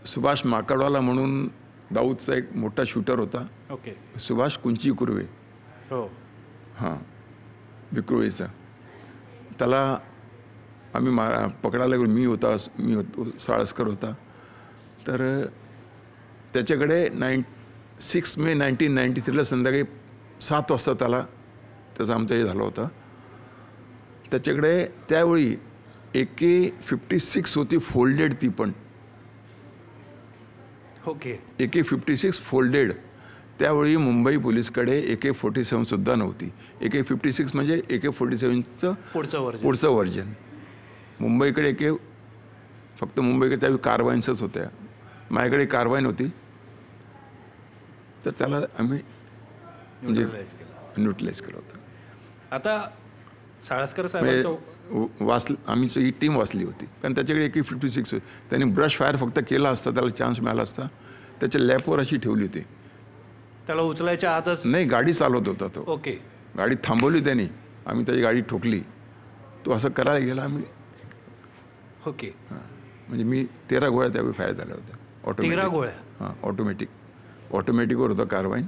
सुभाष माकडवाला म्हणून दाऊदचा एक मोठा शूटर होता. ओके. सुभाष कुंची कुर्वे. हो. हां, विक्रोळीचा. त्याला आम्ही पकडायला गेलो. मी होतो, साळसकर होता. तर त्याच्याकडे 6 मे 1993ला संध्याकाळी 7 वाजता त्याचा आमचा हे झाला होता. त्याच्याकडे त्यावेळी AK-56 होती, फोल्डेड ती पण. ओके. AK-56 folded. त्यावेळी मुंबई पोलीसकडे AK-47 सुद्धा नव्हती. AK-56 म्हणजे AK-47चं पुढचं व्हर्जन. मुंबईकडे फक्त मुंबईकडे त्यावेळी कारवाईन्सच होत्या. माझ्याकडे कारवाईन होती. तर त्याला आम्ही म्हणजे न्यूट्रलाइज केलं होतं. आता साळसकर साहेबांचं आमची ही टीम वाचली होती, कारण त्याच्याकडे AK-56 होती. त्यांनी ब्रश फायर फक्त केला असता, त्याला चान्स मिळाला असता. त्याच्या लॅपवर अशी ठेवली होती. त्याला उचलायच्या आतच नाही, गाडी चालवत होता तो. ओके. गाडी थांबवली त्यांनी, आम्ही त्याची गाडी ठोकली. तो असं करायला गेला. आम्ही ओके. हां, म्हणजे मी 13 गोळ्या त्यावेळी फायर झाल्या होत्या. 13 गोळ्या. हां, ऑटोमॅटिकवर होता कारवाईन.